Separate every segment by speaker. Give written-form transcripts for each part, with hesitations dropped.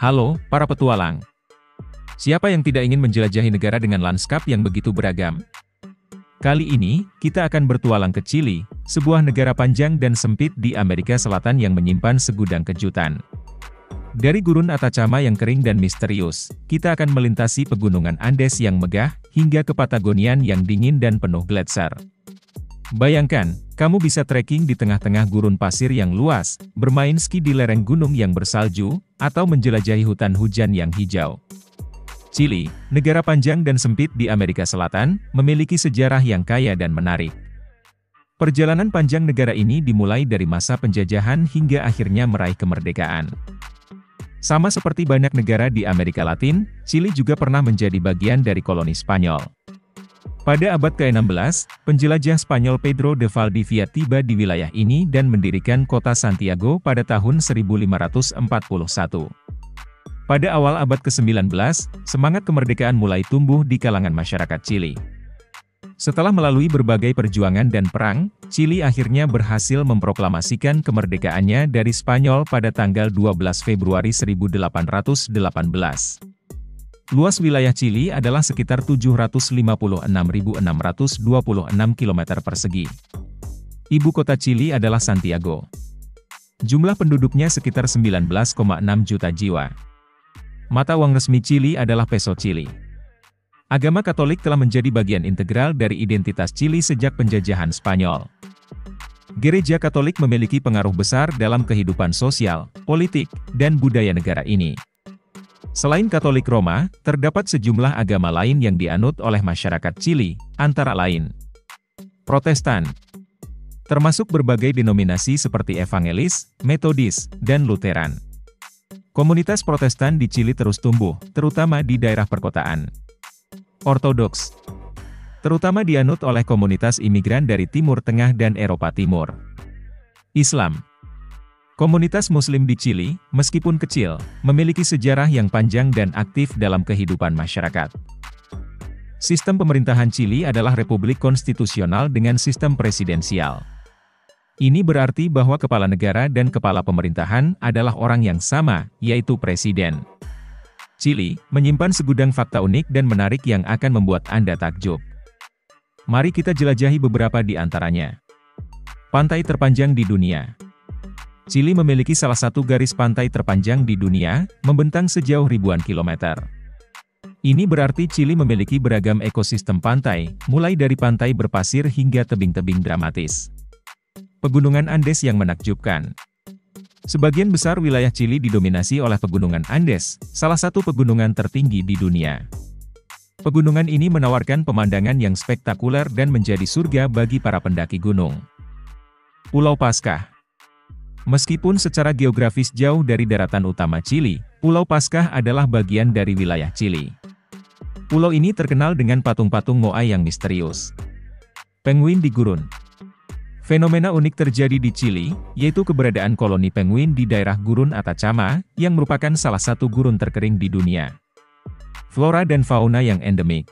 Speaker 1: Halo, para petualang. Siapa yang tidak ingin menjelajahi negara dengan lanskap yang begitu beragam? Kali ini, kita akan bertualang ke Chili, sebuah negara panjang dan sempit di Amerika Selatan yang menyimpan segudang kejutan. Dari gurun Atacama yang kering dan misterius, kita akan melintasi pegunungan Andes yang megah, hingga ke Patagonian yang dingin dan penuh gletser. Bayangkan, kamu bisa trekking di tengah-tengah gurun pasir yang luas, bermain ski di lereng gunung yang bersalju, atau menjelajahi hutan hujan yang hijau. Chili, negara panjang dan sempit di Amerika Selatan, memiliki sejarah yang kaya dan menarik. Perjalanan panjang negara ini dimulai dari masa penjajahan hingga akhirnya meraih kemerdekaan. Sama seperti banyak negara di Amerika Latin, Chili juga pernah menjadi bagian dari koloni Spanyol. Pada abad ke-16, penjelajah Spanyol Pedro de Valdivia tiba di wilayah ini dan mendirikan kota Santiago pada tahun 1541. Pada awal abad ke-19, semangat kemerdekaan mulai tumbuh di kalangan masyarakat Chili. Setelah melalui berbagai perjuangan dan perang, Chili akhirnya berhasil memproklamasikan kemerdekaannya dari Spanyol pada tanggal 12 Februari 1818. Luas wilayah Chili adalah sekitar 756.626 km persegi. Ibu kota Chili adalah Santiago. Jumlah penduduknya sekitar 19,6 juta jiwa. Mata uang resmi Chili adalah peso Chili. Agama Katolik telah menjadi bagian integral dari identitas Chili sejak penjajahan Spanyol. Gereja Katolik memiliki pengaruh besar dalam kehidupan sosial, politik, dan budaya negara ini. Selain Katolik Roma, terdapat sejumlah agama lain yang dianut oleh masyarakat Chili, antara lain Protestan, termasuk berbagai denominasi seperti Evangelis, Metodis, dan Lutheran. Komunitas Protestan di Chili terus tumbuh, terutama di daerah perkotaan. Ortodoks, terutama dianut oleh komunitas imigran dari Timur Tengah dan Eropa Timur. Islam, komunitas Muslim di Chili, meskipun kecil, memiliki sejarah yang panjang dan aktif dalam kehidupan masyarakat. Sistem pemerintahan Chili adalah republik konstitusional dengan sistem presidensial. Ini berarti bahwa kepala negara dan kepala pemerintahan adalah orang yang sama, yaitu presiden. Chili menyimpan segudang fakta unik dan menarik yang akan membuat Anda takjub. Mari kita jelajahi beberapa di antaranya. Pantai terpanjang di dunia. Chili memiliki salah satu garis pantai terpanjang di dunia, membentang sejauh ribuan kilometer. Ini berarti Chili memiliki beragam ekosistem pantai, mulai dari pantai berpasir hingga tebing-tebing dramatis. Pegunungan Andes yang menakjubkan. Sebagian besar wilayah Chili didominasi oleh pegunungan Andes, salah satu pegunungan tertinggi di dunia. Pegunungan ini menawarkan pemandangan yang spektakuler dan menjadi surga bagi para pendaki gunung. Pulau Paskah. Meskipun secara geografis jauh dari daratan utama Chili, Pulau Paskah adalah bagian dari wilayah Chili. Pulau ini terkenal dengan patung-patung Moai yang misterius. Penguin di gurun. Fenomena unik terjadi di Chili, yaitu keberadaan koloni penguin di daerah gurun Atacama, yang merupakan salah satu gurun terkering di dunia. Flora dan fauna yang endemik.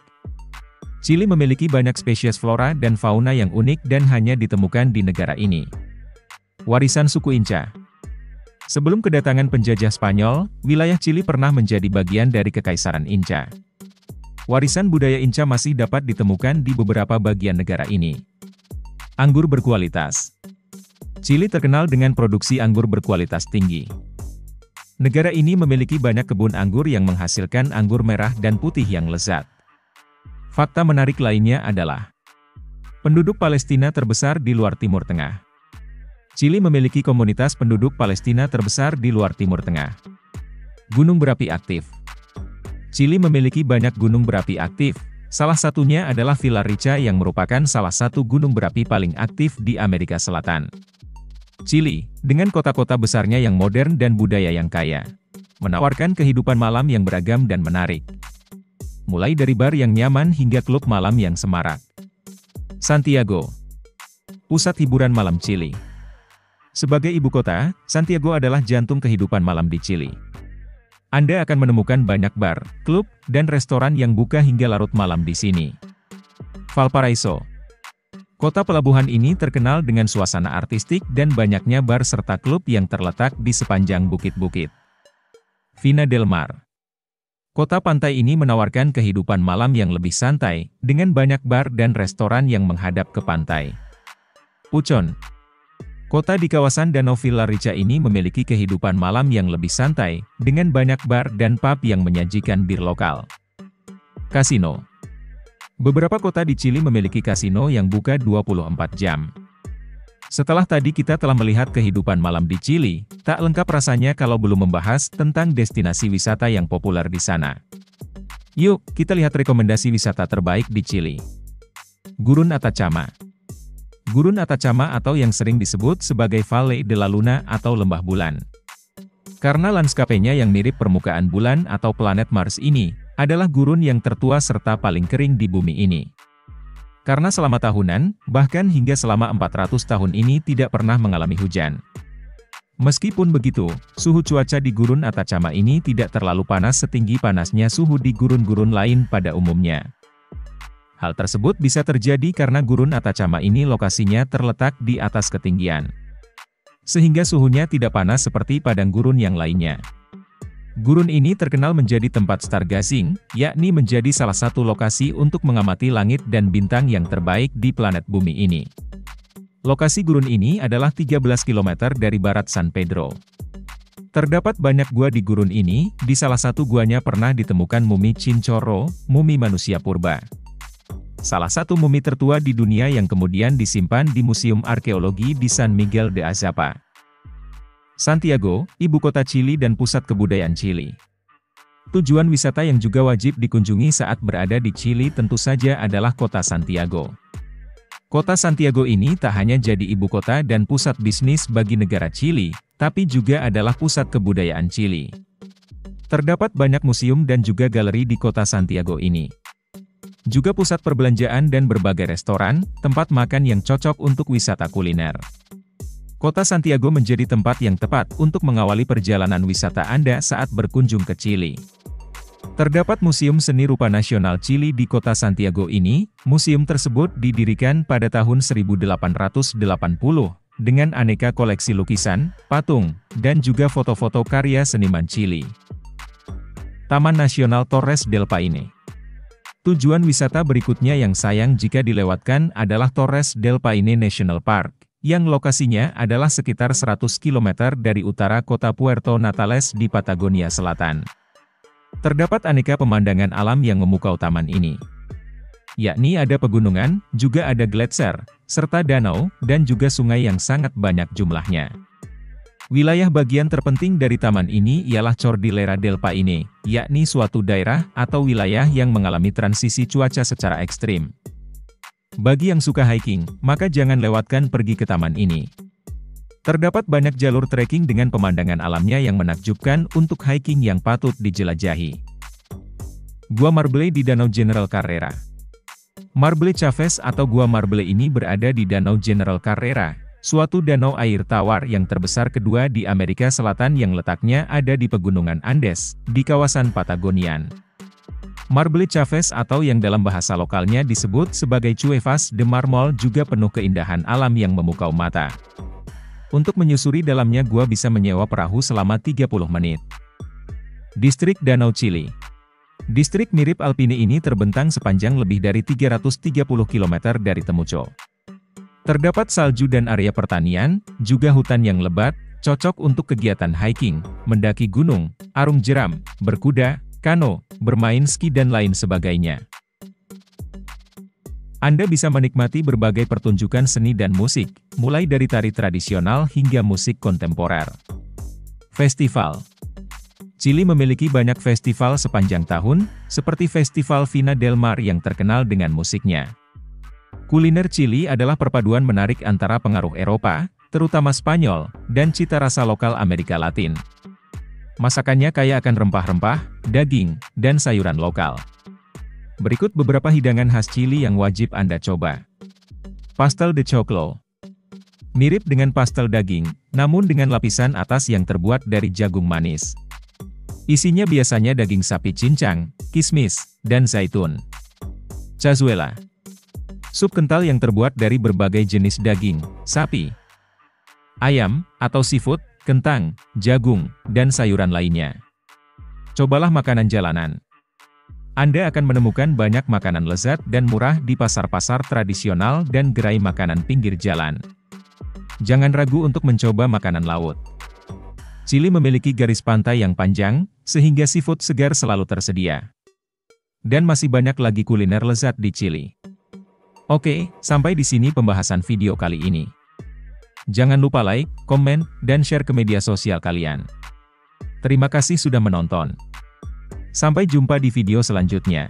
Speaker 1: Chili memiliki banyak spesies flora dan fauna yang unik dan hanya ditemukan di negara ini. Warisan suku Inca. Sebelum kedatangan penjajah Spanyol, wilayah Chili pernah menjadi bagian dari Kekaisaran Inca. Warisan budaya Inca masih dapat ditemukan di beberapa bagian negara ini. Anggur berkualitas. Chili terkenal dengan produksi anggur berkualitas tinggi. Negara ini memiliki banyak kebun anggur yang menghasilkan anggur merah dan putih yang lezat. Fakta menarik lainnya adalah penduduk Palestina terbesar di luar Timur Tengah. Chili memiliki komunitas penduduk Palestina terbesar di luar Timur Tengah. Gunung berapi aktif. Chili memiliki banyak gunung berapi aktif, salah satunya adalah Villarrica yang merupakan salah satu gunung berapi paling aktif di Amerika Selatan. Chili, dengan kota-kota besarnya yang modern dan budaya yang kaya, menawarkan kehidupan malam yang beragam dan menarik. Mulai dari bar yang nyaman hingga klub malam yang semarak. Santiago, pusat hiburan malam Chili. Sebagai ibu kota, Santiago adalah jantung kehidupan malam di Chili. Anda akan menemukan banyak bar, klub, dan restoran yang buka hingga larut malam di sini. Valparaiso. Kota pelabuhan ini terkenal dengan suasana artistik dan banyaknya bar serta klub yang terletak di sepanjang bukit-bukit. Vina del Mar. Kota pantai ini menawarkan kehidupan malam yang lebih santai, dengan banyak bar dan restoran yang menghadap ke pantai. Pucón. Kota di kawasan Danau Villarrica ini memiliki kehidupan malam yang lebih santai, dengan banyak bar dan pub yang menyajikan bir lokal. Kasino. Beberapa kota di Chili memiliki kasino yang buka 24 jam. Setelah tadi kita telah melihat kehidupan malam di Chili, tak lengkap rasanya kalau belum membahas tentang destinasi wisata yang populer di sana. Yuk, kita lihat rekomendasi wisata terbaik di Chili. Gurun Atacama. Gurun Atacama atau yang sering disebut sebagai Valle de la Luna atau Lembah Bulan. Karena lanskapnya yang mirip permukaan bulan atau planet Mars ini, adalah gurun yang tertua serta paling kering di bumi ini. Karena selama tahunan, bahkan hingga selama 400 tahun ini tidak pernah mengalami hujan. Meskipun begitu, suhu cuaca di Gurun Atacama ini tidak terlalu panas setinggi panasnya suhu di gurun-gurun lain pada umumnya. Hal tersebut bisa terjadi karena Gurun Atacama ini lokasinya terletak di atas ketinggian. Sehingga suhunya tidak panas seperti padang gurun yang lainnya. Gurun ini terkenal menjadi tempat stargazing, yakni menjadi salah satu lokasi untuk mengamati langit dan bintang yang terbaik di planet bumi ini. Lokasi gurun ini adalah 13 km dari barat San Pedro. Terdapat banyak gua di gurun ini, di salah satu guanya pernah ditemukan mumi Chinchorro, mumi manusia purba. Salah satu mumi tertua di dunia yang kemudian disimpan di Museum Arkeologi di San Miguel de Azapa. Santiago, ibu kota Chili dan pusat kebudayaan Chili. Tujuan wisata yang juga wajib dikunjungi saat berada di Chili tentu saja adalah kota Santiago. Kota Santiago ini tak hanya jadi ibu kota dan pusat bisnis bagi negara Chili, tapi juga adalah pusat kebudayaan Chili. Terdapat banyak museum dan juga galeri di kota Santiago ini. Juga pusat perbelanjaan dan berbagai restoran, tempat makan yang cocok untuk wisata kuliner. Kota Santiago menjadi tempat yang tepat untuk mengawali perjalanan wisata Anda saat berkunjung ke Chili. Terdapat Museum Seni Rupa Nasional Chili di kota Santiago ini. Museum tersebut didirikan pada tahun 1880, dengan aneka koleksi lukisan, patung, dan juga foto-foto karya seniman Chili. Taman Nasional Torres del Paine. Tujuan wisata berikutnya yang sayang jika dilewatkan adalah Torres del Paine National Park, yang lokasinya adalah sekitar 100 km dari utara kota Puerto Natales di Patagonia Selatan. Terdapat aneka pemandangan alam yang memukau taman ini. Yakni ada pegunungan, juga ada gletser, serta danau, dan juga sungai yang sangat banyak jumlahnya. Wilayah bagian terpenting dari taman ini ialah Cordillera del Paine, yakni suatu daerah atau wilayah yang mengalami transisi cuaca secara ekstrim. Bagi yang suka hiking, maka jangan lewatkan pergi ke taman ini. Terdapat banyak jalur trekking dengan pemandangan alamnya yang menakjubkan untuk hiking yang patut dijelajahi. Gua Marble di Danau General Carrera. Marble Chavez atau Gua Marble ini berada di Danau General Carrera, suatu danau air tawar yang terbesar kedua di Amerika Selatan yang letaknya ada di pegunungan Andes, di kawasan Patagonian. Marble Chavez atau yang dalam bahasa lokalnya disebut sebagai Cuevas de Marmol juga penuh keindahan alam yang memukau mata. Untuk menyusuri dalamnya gua bisa menyewa perahu selama 30 menit. Distrik Danau Chili. Distrik mirip Alpine ini terbentang sepanjang lebih dari 330 km dari Temuco. Terdapat salju dan area pertanian, juga hutan yang lebat, cocok untuk kegiatan hiking, mendaki gunung, arung jeram, berkuda, kano, bermain ski dan lain sebagainya. Anda bisa menikmati berbagai pertunjukan seni dan musik, mulai dari tari tradisional hingga musik kontemporer. Festival. Chili memiliki banyak festival sepanjang tahun, seperti Festival Vina del Mar yang terkenal dengan musiknya. Kuliner Chili adalah perpaduan menarik antara pengaruh Eropa, terutama Spanyol, dan cita rasa lokal Amerika Latin. Masakannya kaya akan rempah-rempah, daging, dan sayuran lokal. Berikut beberapa hidangan khas Chili yang wajib Anda coba. Pastel de choclo. Mirip dengan pastel daging, namun dengan lapisan atas yang terbuat dari jagung manis. Isinya biasanya daging sapi cincang, kismis, dan zaitun. Cazuela. Sup kental yang terbuat dari berbagai jenis daging, sapi, ayam, atau seafood, kentang, jagung, dan sayuran lainnya. Cobalah makanan jalanan. Anda akan menemukan banyak makanan lezat dan murah di pasar-pasar tradisional dan gerai makanan pinggir jalan. Jangan ragu untuk mencoba makanan laut. Chili memiliki garis pantai yang panjang, sehingga seafood segar selalu tersedia. Dan masih banyak lagi kuliner lezat di Chili. Oke, sampai di sini pembahasan video kali ini. Jangan lupa like, komen, dan share ke media sosial kalian. Terima kasih sudah menonton. Sampai jumpa di video selanjutnya.